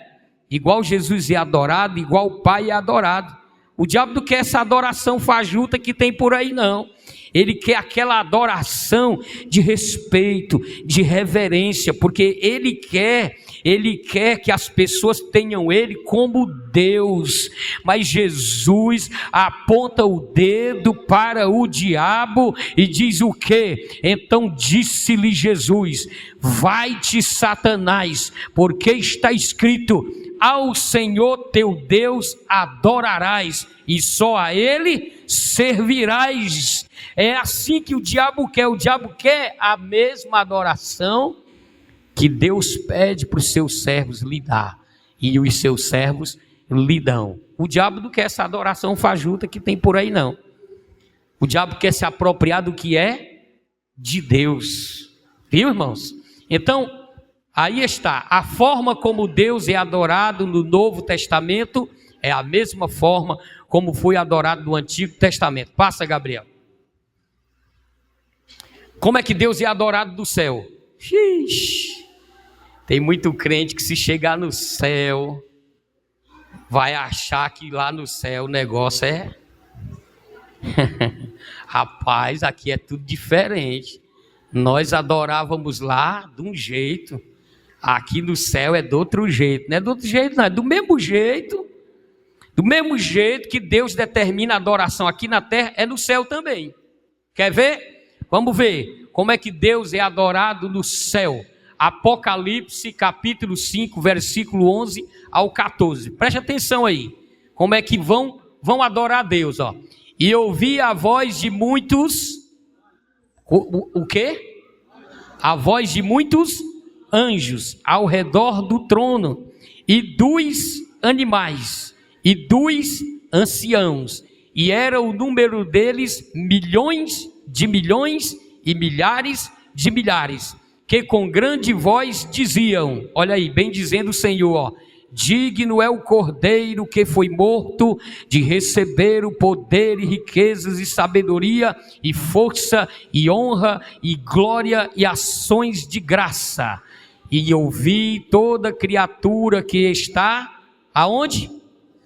Igual Jesus é adorado, igual o Pai é adorado. O diabo não quer essa adoração fajuta que tem por aí, não. Ele quer aquela adoração de respeito, de reverência, porque ele quer que as pessoas tenham ele como Deus. Mas Jesus aponta o dedo para o diabo e diz o quê? Então disse-lhe Jesus: vai-te, Satanás, porque está escrito: ao Senhor teu Deus adorarás e só a ele servirás. É assim que o diabo quer a mesma adoração que Deus pede para os seus servos lhe dar, e os seus servos lhe dão. O diabo não quer essa adoração fajuta que tem por aí, não. O diabo quer se apropriar do que é de Deus. Viu, irmãos? Então, aí está, a forma como Deus é adorado no Novo Testamento é a mesma forma como foi adorado no Antigo Testamento. Passa, Gabriel. Como é que Deus é adorado do céu? Ixi, tem muito crente que se chegar no céu, vai achar que lá no céu o negócio é... Rapaz, aqui é tudo diferente. Nós adorávamos lá de um jeito, aqui no céu é de outro jeito. Não é do outro jeito, não, é do mesmo jeito. Do mesmo jeito que Deus determina a adoração aqui na terra, é no céu também. Quer ver? Vamos ver como é que Deus é adorado no céu. Apocalipse capítulo 5, versículo 11 ao 14. Preste atenção aí. Como é que vão adorar a Deus, ó. E ouvi a voz de muitos... O quê? A voz de muitos anjos ao redor do trono, e dos animais, e dos anciãos, e era o número deles milhões e milhares de milhares, que com grande voz diziam, olha aí, bem dizendo o Senhor, ó, digno é o Cordeiro que foi morto de receber o poder e riquezas e sabedoria e força e honra e glória e ações de graça. E ouvi toda criatura que está aonde?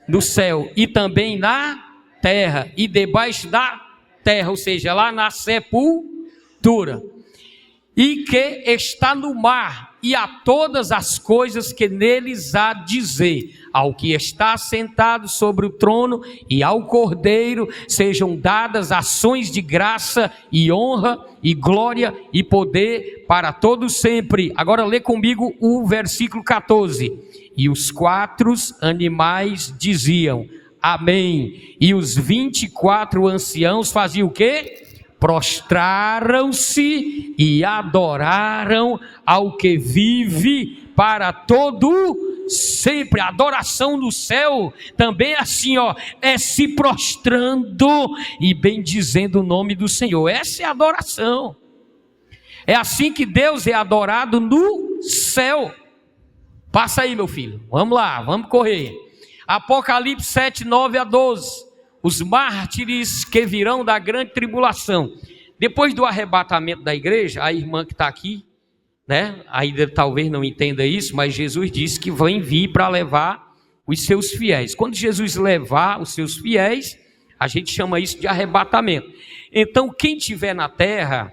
No céu e também na terra e debaixo da terra, ou seja, lá na sepultura, e que está no mar, e a todas as coisas que neles há dizer, ao que está sentado sobre o trono e ao Cordeiro sejam dadas ações de graça e honra e glória e poder para todos sempre. Agora lê comigo o versículo 14. E os 4 animais diziam amém, e os 24 anciãos faziam o quê? Prostraram-se e adoraram ao que vive para todo sempre. A adoração no céu também é assim, ó, é se prostrando e bendizendo o nome do Senhor. Essa é a adoração. É assim que Deus é adorado no céu. Passa aí, meu filho, vamos lá, vamos correr. Apocalipse 7, 9 a 12. Os mártires que virão da grande tribulação. Depois do arrebatamento da igreja, a irmã que está aqui, né, ainda talvez não entenda isso, mas Jesus disse que vem vir para levar os seus fiéis. Quando Jesus levar os seus fiéis, a gente chama isso de arrebatamento. Então, quem estiver na terra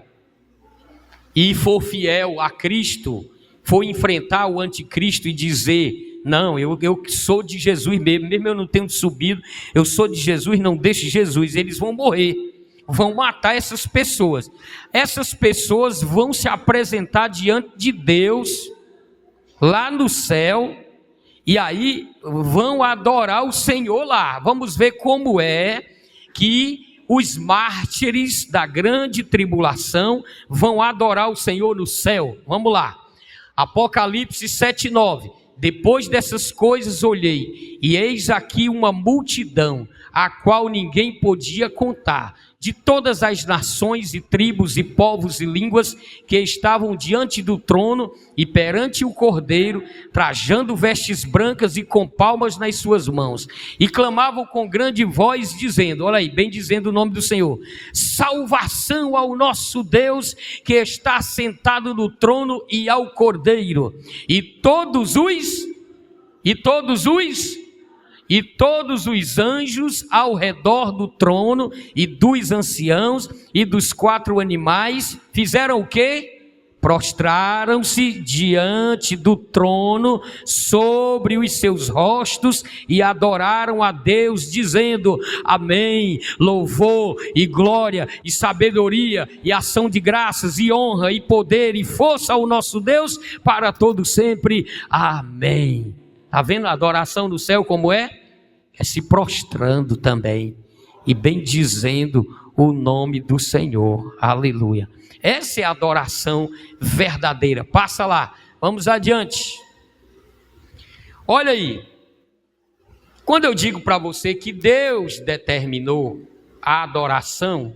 e for fiel a Cristo, for enfrentar o anticristo e dizer... Não, eu sou de Jesus mesmo eu não tenho subido, eu sou de Jesus, não deixe Jesus, eles vão morrer, vão matar essas pessoas vão se apresentar diante de Deus, lá no céu, e aí vão adorar o Senhor lá. Vamos ver como é que os mártires da grande tribulação vão adorar o Senhor no céu. Vamos lá, Apocalipse 7:9. Depois dessas coisas olhei, e eis aqui uma multidão, a qual ninguém podia contar, de todas as nações e tribos e povos e línguas que estavam diante do trono e perante o Cordeiro, trajando vestes brancas e com palmas nas suas mãos, e clamavam com grande voz, dizendo, olha aí, bem dizendo o nome do Senhor, salvação ao nosso Deus, que está sentado no trono e ao Cordeiro, e todos os anjos ao redor do trono e dos anciãos e dos 4 animais fizeram o quê? Prostraram-se diante do trono sobre os seus rostos e adoraram a Deus dizendo, amém, louvor e glória e sabedoria e ação de graças e honra e poder e força ao nosso Deus para todo sempre, amém. Está vendo a adoração do céu como é? É se prostrando também e bendizendo o nome do Senhor, aleluia. Essa é a adoração verdadeira. Passa lá, vamos adiante. Olha aí, quando eu digo para você que Deus determinou a adoração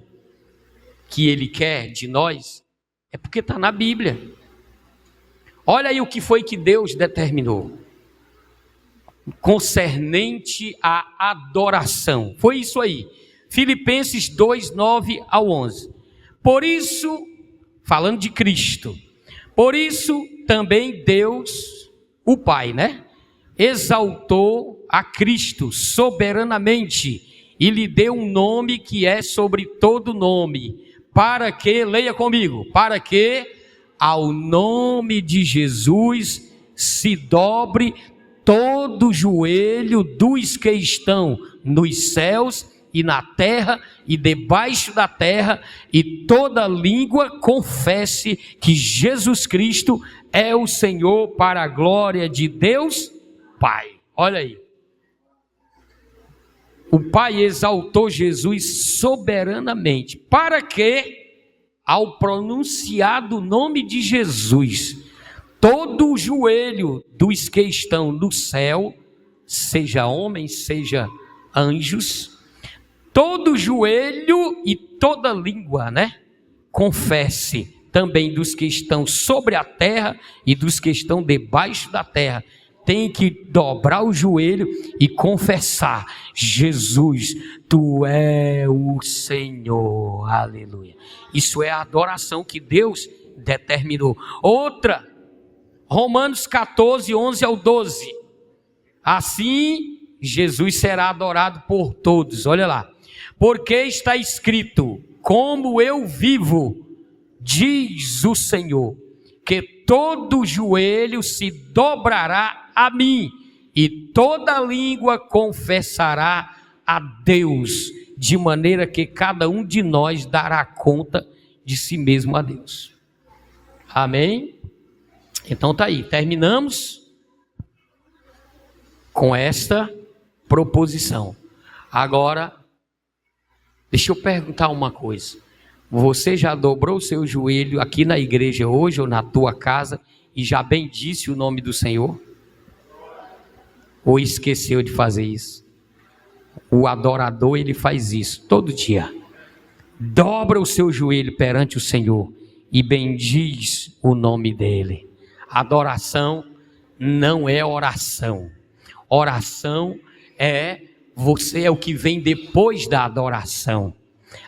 que Ele quer de nós, é porque está na Bíblia. Olha aí o que foi que Deus determinou concernente à adoração. Foi isso aí, Filipenses 2, 9 ao 11. Por isso falando de Cristo. Por isso também Deus, o Pai, né? Exaltou a Cristo soberanamente e lhe deu um nome que é sobre todo nome, para que, leia comigo, para que ao nome de Jesus se dobre todo joelho dos que estão nos céus e na terra e debaixo da terra, e toda língua confesse que Jesus Cristo é o Senhor, para a glória de Deus Pai. Olha aí. O Pai exaltou Jesus soberanamente, para que, ao pronunciar do nome de Jesus, todo o joelho dos que estão no céu, seja homens, seja anjos, todo joelho e toda língua, né? Confesse, também dos que estão sobre a terra e dos que estão debaixo da terra, tem que dobrar o joelho e confessar: Jesus, tu és o Senhor, aleluia. Isso é a adoração que Deus determinou. Outra, Romanos 14, 11 ao 12. Assim, Jesus será adorado por todos, olha lá. Porque está escrito: como eu vivo, diz o Senhor, que todo joelho se dobrará a mim, e toda língua confessará a Deus, de maneira que cada um de nós dará conta de si mesmo a Deus. Amém? Então tá aí, terminamos com esta proposição. Agora, deixa eu perguntar uma coisa. Você já dobrou o seu joelho aqui na igreja hoje ou na tua casa e já bendisse o nome do Senhor? Ou esqueceu de fazer isso? O adorador, ele faz isso todo dia. Dobra o seu joelho perante o Senhor e bendiz o nome dele. Adoração não é oração. Oração você é o que vem depois da adoração.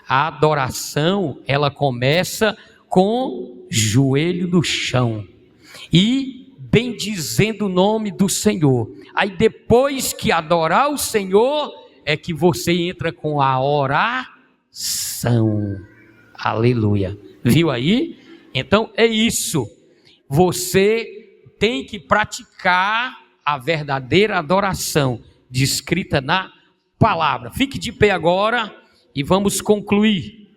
A adoração, ela começa com joelho no chão e bendizendo o nome do Senhor. Aí depois que adorar o Senhor, é que você entra com a oração. Aleluia. Viu aí? Então é isso. Você tem que praticar a verdadeira adoração descrita na palavra. Fique de pé agora e vamos concluir.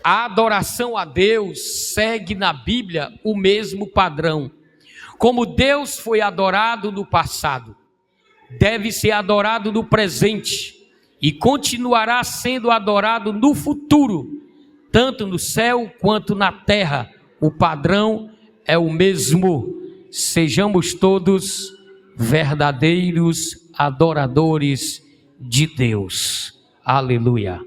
A adoração a Deus segue na Bíblia o mesmo padrão. Como Deus foi adorado no passado, deve ser adorado no presente e continuará sendo adorado no futuro, tanto no céu quanto na terra. O padrão é o mesmo. Sejamos todos verdadeiros adoradores de Deus. Aleluia.